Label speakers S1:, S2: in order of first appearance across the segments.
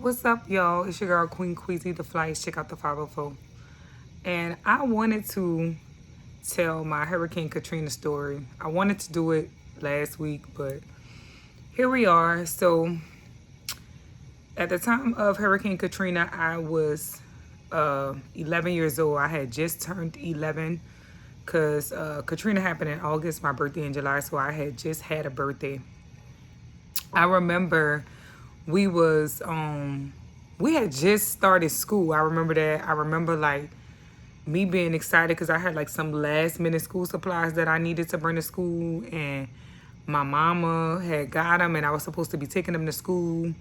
S1: What's up, y'all? It's your girl, Queen Queasy, the Flights. Check out the 504. And I wanted to tell my Hurricane Katrina story. I wanted to do it last week, but here we are. So, at the time of Hurricane Katrina, I was 11 years old. I had just turned 11 because Katrina happened in August, my birthday in July, so I had just had a birthday. I remember we was we had just started school. I remember that. I remember like me being excited because I had like some last minute school supplies that I needed to bring to school, and my mama had got them, and I was supposed to be taking them to school.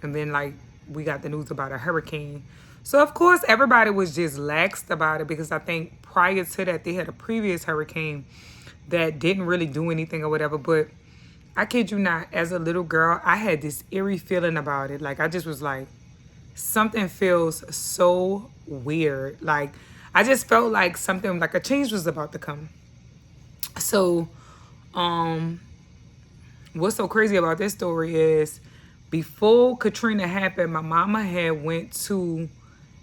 S1: And then like we got the news about a hurricane. So of course everybody was just laxed about it because I think prior to that they had a previous hurricane that didn't really do anything or whatever. But I kid you not, as a little girl, I had this eerie feeling about it. Like I just was like, something feels so weird. Like I just felt like something like a change was about to come. So um what's so crazy about this story is before Katrina happened, my mama had went to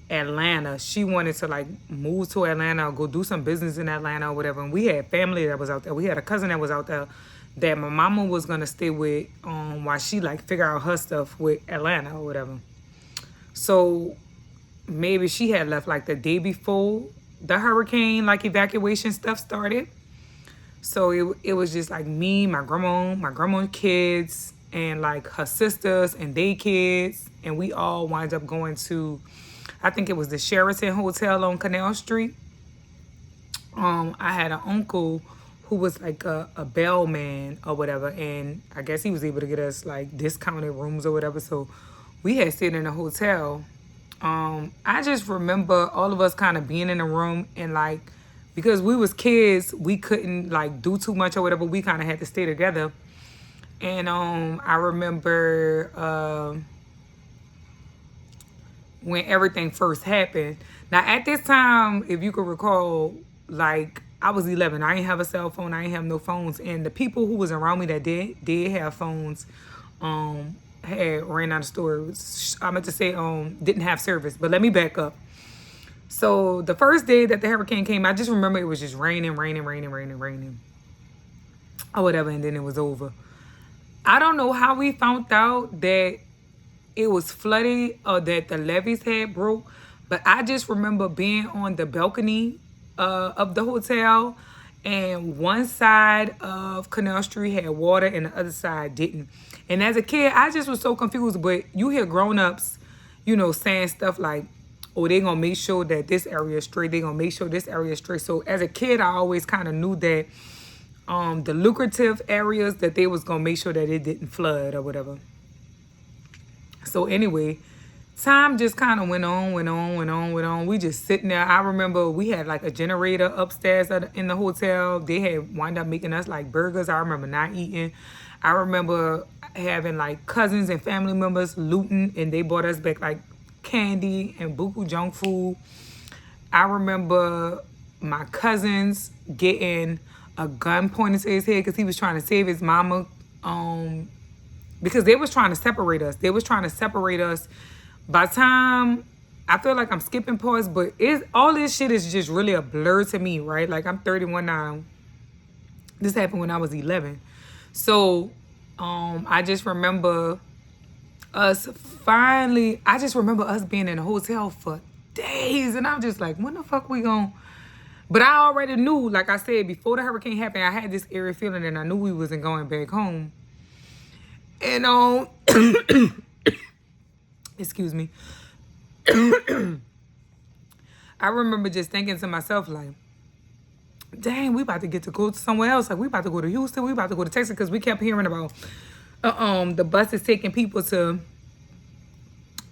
S1: Atlanta. She wanted to like move to Atlanta or go do some business in Atlanta or whatever. And we had family that was out there. We had a cousin that was out there that my mama was gonna stay with while she like figure out her stuff with Atlanta or whatever. So maybe she had left like the day before the hurricane like evacuation stuff started. So it was just like me, my grandma kids, and like her sisters and they kids, and we all wind up going to, I think it was the Sheraton Hotel on Canal Street. I had an uncle who was like a bellman or whatever, and I guess he was able to get us like discounted rooms or whatever. So we had stayed in a hotel. I just remember all of us kind of being in a room and like because we was kids, we couldn't like do too much or whatever. We kind of had to stay together. And I remember when everything first happened. Now at this time, if you could recall, like I was 11. I didn't have a cell phone. I didn't have no phones. And the people who was around me that did have phones, had ran out of stores. I meant to say didn't have service. But let me back up. So the first day that the hurricane came, I just remember it was just raining, or whatever, and then it was over. I don't know how we found out that it was flooded or that the levees had broke, but I just remember being on the balcony of the hotel, and one side of Canal Street had water and the other side didn't. And as a kid, I just was so confused. But you hear grown-ups, saying stuff like, oh, they gonna make sure that this area is straight. They gonna make sure this area is straight. So as a kid, I always kind of knew that the lucrative areas that they was gonna make sure that it didn't flood or whatever. So anyway, time just kind of went on. We just sitting there. I remember we had like a generator upstairs in the hotel. They had wind up making us like burgers. I remember not eating. I remember having like cousins and family members looting, and they bought us back like candy and buku junk food. I remember my cousins getting a gun pointed to his head because he was trying to save his mama. Because they was trying to separate us. By the time, I feel like I'm skipping parts, but all this shit is just really a blur to me, right? Like I'm 31 now. This happened when I was 11. So I just remember us being in a hotel for days. And I'm just like, when the fuck we going? But I already knew, like I said, before the hurricane happened, I had this eerie feeling and I knew we wasn't going back home. And excuse me. I remember just thinking to myself, like, dang, we about to get to go somewhere else. Like, we about to go to Houston. We about to go to Texas because we kept hearing about the buses taking people to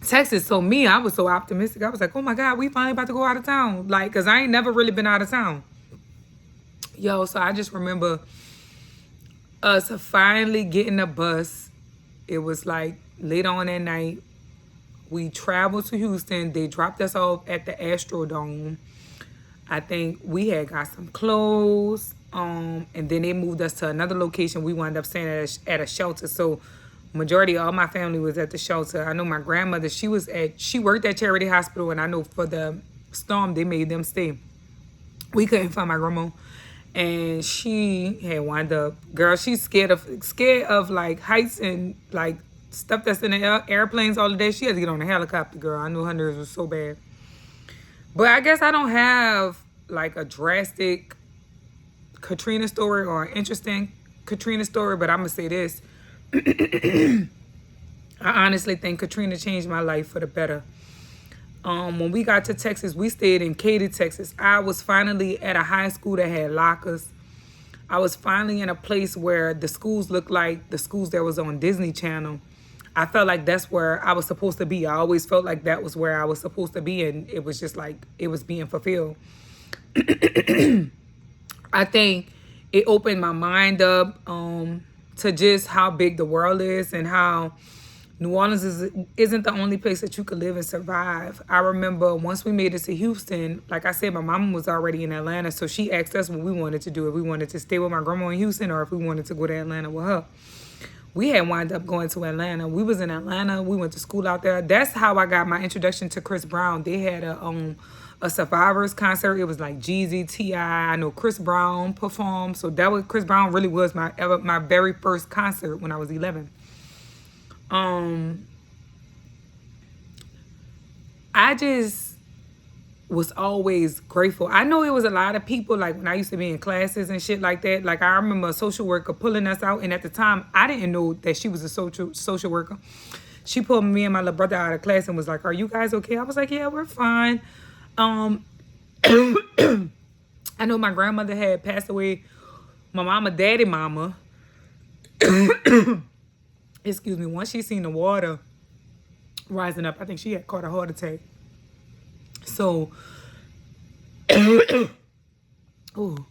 S1: Texas. So me, I was so optimistic. I was like, oh my God, we finally about to go out of town. Like, because I ain't never really been out of town. Yo, so I just remember us finally getting a bus. It was like late on at night. We traveled to Houston. They dropped us off at the Astrodome. I think we had got some clothes. And then they moved us to another location. We wound up staying at a shelter. So Majority of all my family was at the shelter. I know my grandmother, she worked at Charity Hospital, and I know for the storm, they made them stay. We couldn't find my grandma. And she had wound up, girl, she's scared of like heights and like stuff that's in the airplanes all the day. She had to get on a helicopter, girl. I knew her nerves was so bad. But I guess I don't have like a drastic Katrina story or an interesting Katrina story, but I'm gonna say this. I honestly think Katrina changed my life for the better. When we got to Texas, we stayed in Katy, Texas. I was finally at a high school that had lockers. I was finally in a place where the schools looked like the schools that was on Disney Channel. I felt like that's where I was supposed to be. I always felt like that was where I was supposed to be, and it was just like it was being fulfilled. I think it opened my mind up to just how big the world is and how New Orleans isn't the only place that you could live and survive. I remember once we made it to Houston, like I said, my mom was already in Atlanta, so she asked us what we wanted to do. If we wanted to stay with my grandma in Houston or if we wanted to go to Atlanta with her. We had wound up going to Atlanta. We was in Atlanta. We went to school out there. That's how I got my introduction to Chris Brown. They had a Survivors concert. It was like Jeezy, T.I. I know Chris Brown performed. So that was Chris Brown really was my very first concert when I was 11. I just was always grateful. I know it was a lot of people, like when I used to be in classes and shit like that. Like I remember a social worker pulling us out, and at the time I didn't know that she was a social worker. She pulled me and my little brother out of class and was like, "Are you guys okay?" I was like, "Yeah, we're fine." I know my grandmother had passed away. My mama, daddy mama, excuse me, once she seen the water rising up, I think she had caught a heart attack. So, ooh,